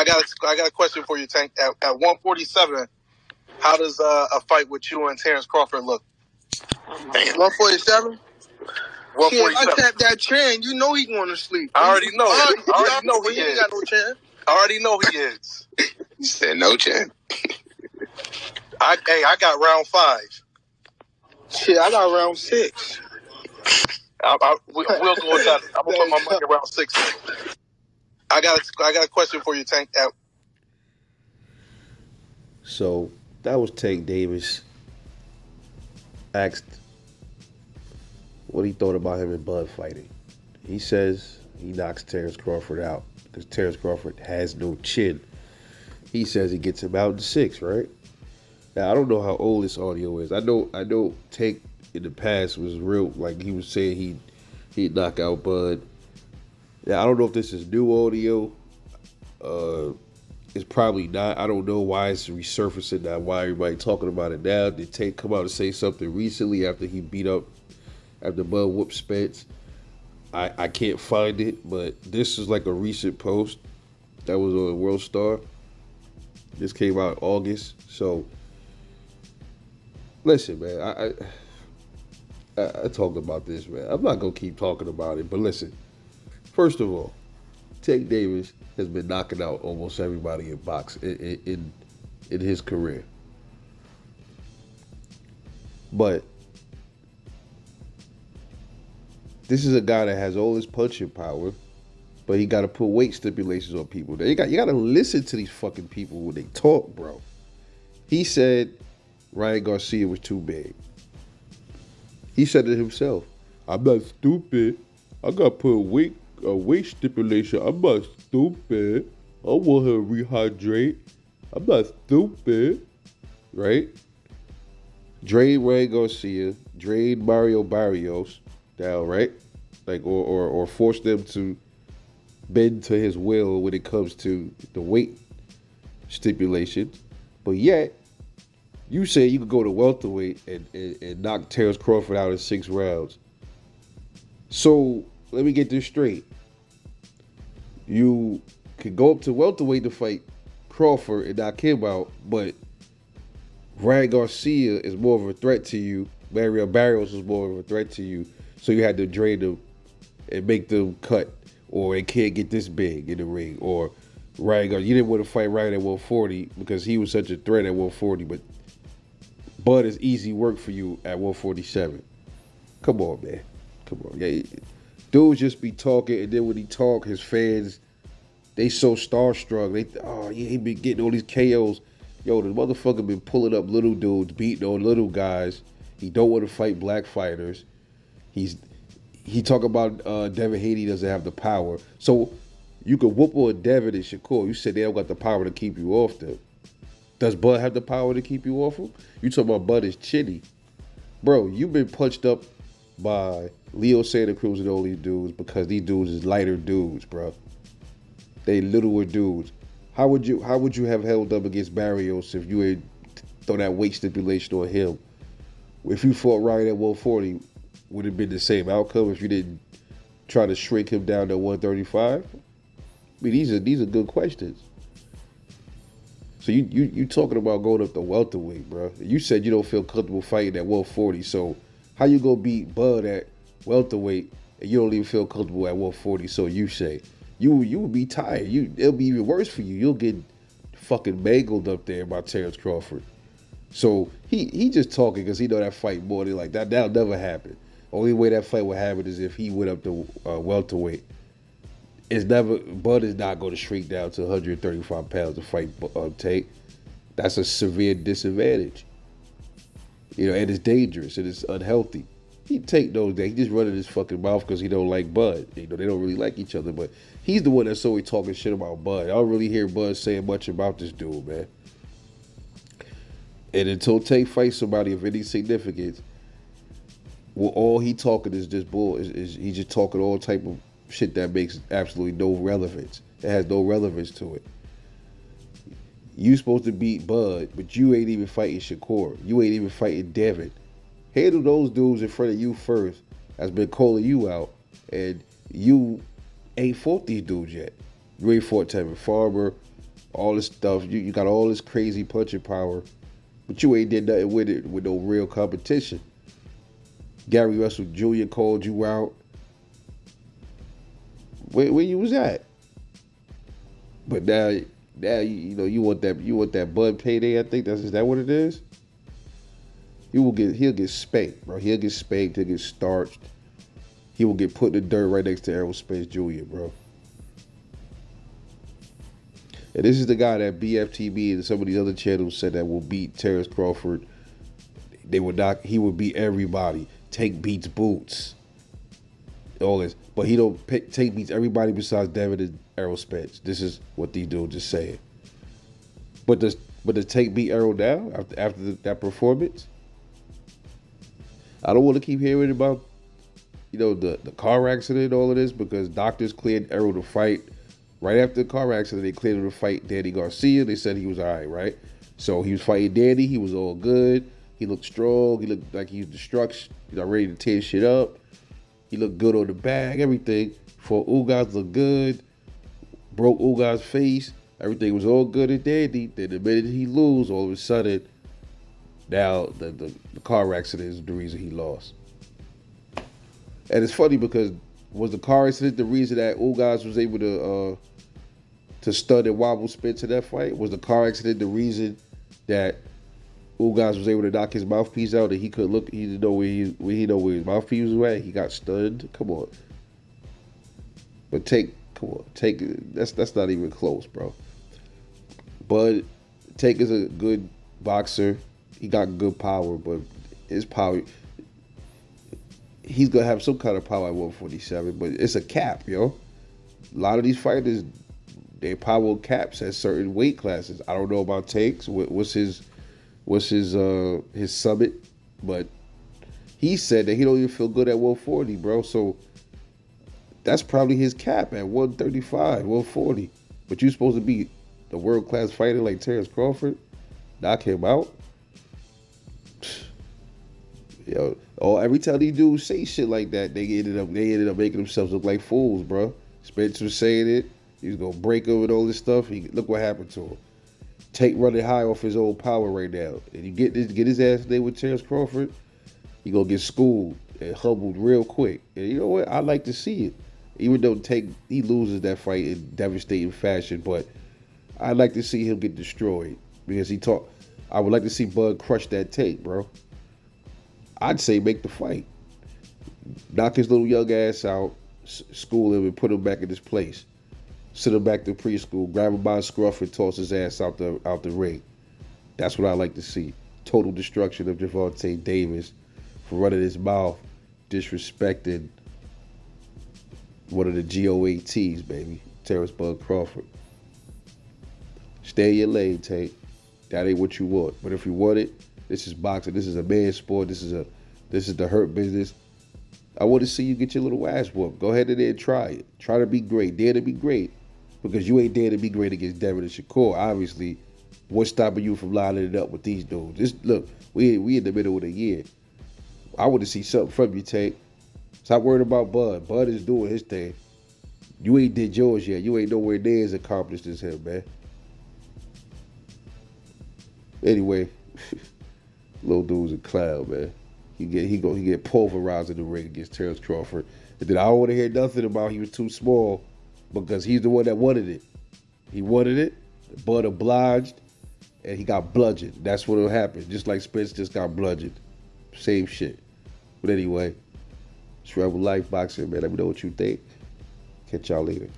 I got a question for you, Tank. At 147, how does a fight with you and Terence Crawford look? 147? Shit, if I tap that chin, you know he going to sleep. I already know. I already know he ain't got no chin. I already know he is. You said no chin. I got round 5. Shit, I got round 6. We'll go with that. I'm gonna put my money around 6. I got a question for you, Tank. So that was Tank Davis asked what he thought about him and Bud fighting. He says he knocks Terence Crawford out because Terence Crawford has no chin. He says he gets him out in 6, right? Now I don't know how old this audio is. I know Tank in the past was real, like he was saying he'd knock out Bud. Now I don't know if this is new audio. It's probably not. I don't know why it's resurfacing now, why everybody talking about it now. Did Tank come out and say something recently after Bud whooped Spence? I can't find it, but this is like a recent post that was on World Star. This came out August. So listen, man, I talked about this, man. I'm not gonna keep talking about it, but listen. First of all, Tank Davis has been knocking out almost everybody in box in his career. But this is a guy that has all this punching power, but he got to put weight stipulations on people. You got to listen to these fucking people when they talk, bro. He said Ryan Garcia was too big. He said it himself. I'm not stupid. I got to put a weight stipulation. I'm not stupid. I want her to rehydrate. I'm not stupid. Right? Drain Ryan Garcia. Drain Mario Barrios down, right? Like or force them to bend to his will when it comes to the weight stipulation. But yet, you say you could go to welterweight and knock Terence Crawford out in 6 rounds. So let me get this straight. You could go up to welterweight to fight Crawford and knock him out, but Ryan Garcia is more of a threat to you. Mario Barrios is more of a threat to you. So you had to drain them and make them cut, or it can't get this big in the ring. Or Ryan Garcia, you didn't want to fight Ryan at 140 because he was such a threat at 140, but Bud is easy work for you at 147. Come on, man. Come on. Yeah, dudes just be talking, and then when he talk, his fans, they so starstruck. He been getting all these KOs. Yo, the motherfucker been pulling up little dudes, beating on little guys. He don't want to fight black fighters. He talk about Devin Haney doesn't have the power. So you could whoop on Devin and Shakur. You said they don't got the power to keep you off them. Does Bud have the power to keep you off him? You talking about Bud is chinny. Bro, you've been punched up by Leo Santa Cruz and all these dudes because these dudes is lighter dudes, bro. They littler dudes. How would you have held up against Barrios if you had throw that weight stipulation on him? If you fought Ryan at 140, would it have been the same outcome if you didn't try to shrink him down to 135? I mean, these are good questions. So you talking about going up to welterweight, bro? You said you don't feel comfortable fighting at 140. So how you gonna beat Bud at welterweight and you don't even feel comfortable at 140? So you say you would be tired. It'll be even worse for you. You'll get fucking mangled up there by Terence Crawford. So he just talking because he know that fight more than like that. That'll never happen. Only way that fight would happen is if he went up to welterweight. Bud is not going to shrink down to 135 pounds to fight Tank. That's a severe disadvantage. And it's dangerous and it's unhealthy. Tank knows that. He just running his fucking mouth because he don't like Bud. They don't really like each other, but he's the one that's always talking shit about Bud. I don't really hear Bud saying much about this dude, man. And until Tank fights somebody of any significance, well, all he talking is just bull. Is he just talking all type of shit that makes absolutely no relevance. It has no relevance to it. You supposed to beat Bud, but you ain't even fighting Shakur. You ain't even fighting Devin. Handle those dudes in front of you first that's been calling you out, and you ain't fought these dudes yet. You ain't fought Tevin Farmer. all this stuff. You got all this crazy punching power, but you ain't did nothing with it with no real competition. Gary Russell Jr. called you out. Where you was at? But now you want that Bud payday. I think is that what it is. He'll get spanked, bro. He'll get spanked. He'll get starched. He will get put in the dirt right next to Errol Spence Jr., bro. And this is the guy that BFTB and some of these other channels said that will beat Terence Crawford. They would not. He would beat everybody. Tank beats Boots. All this, but he don't Tank beats everybody besides Devin and Errol Spence. This is what these dudes just saying. But does Tank beat Errol now after that performance? I don't want to keep hearing about the car accident and all of this, because doctors cleared Errol to fight. Right after the car accident, they cleared him to fight Danny Garcia. They said he was all right? So he was fighting Danny. He was all good. He looked strong. He looked like he was destruction, ready to tear shit up. He looked good on the bag, everything. For Ugas looked good. Broke Ugas' face. Everything was all good and dandy. Then the minute he lose, all of a sudden, now the car accident is the reason he lost. And it's funny because was the car accident the reason that Ugas was able to stun and wobble Spence in that fight? Was the car accident the reason that Ugas was able to knock his mouthpiece out and he could look? He didn't know where his mouthpiece was at. He got stunned. Come on, but take that's not even close, bro. But Tank is a good boxer. He got good power, but his power, he's gonna have some kind of power at 147. But it's a cap, yo. A lot of these fighters, their power caps at certain weight classes. I don't know about Tank's. What's his summit? But he said that he don't even feel good at 140, bro. So that's probably his cap at 135, 140. But you're supposed to be the world-class fighter like Terence Crawford, knock him out. Yo, every time these dudes say shit like that, they ended up making themselves look like fools, bro. Spence was saying it. He was gonna break him and all this stuff. Look what happened to him. Tank running high off his own power right now. And you get his ass today with Terence Crawford, he gonna get schooled and humbled real quick. And you know what? I like to see it. Even though Tank, he loses that fight in devastating fashion, but I'd like to see him get destroyed because I would like to see Bud crush that Tank, bro. I'd say make the fight. Knock his little young ass out, school him, and put him back in his place. Send him back to preschool, grab him by his scruff, and toss his ass out the ring. That's what I like to see. Total destruction of Gervonta Davis for running his mouth, disrespecting one of the GOATs, baby. Terence Bud Crawford. Stay in your lane, Tank. That ain't what you want. But if you want it, this is boxing. This is a man's sport. This is the hurt business. I want to see you get your little ass whooped. Go ahead in there and try it. Try to be great. Dare to be great. Because you ain't dare to be great against Devin and Shakur. Obviously, what's stopping you from lining it up with these dudes? Look, we in the middle of the year. I want to see something from you, Tank. Stop worrying about Bud. Bud is doing his thing. You ain't did yours yet. You ain't nowhere near as accomplished as him, man. Anyway, little dude's a clown, man. He get pulverized in the ring against Terence Crawford. And then I don't want to hear nothing about he was too small because he's the one that wanted it. He wanted it, Bud obliged, and he got bludgeoned. That's what'll happen. Just like Spence just got bludgeoned. Same shit. But anyway, it's Rebel Life Boxing, man. Let me know what you think. Catch y'all later.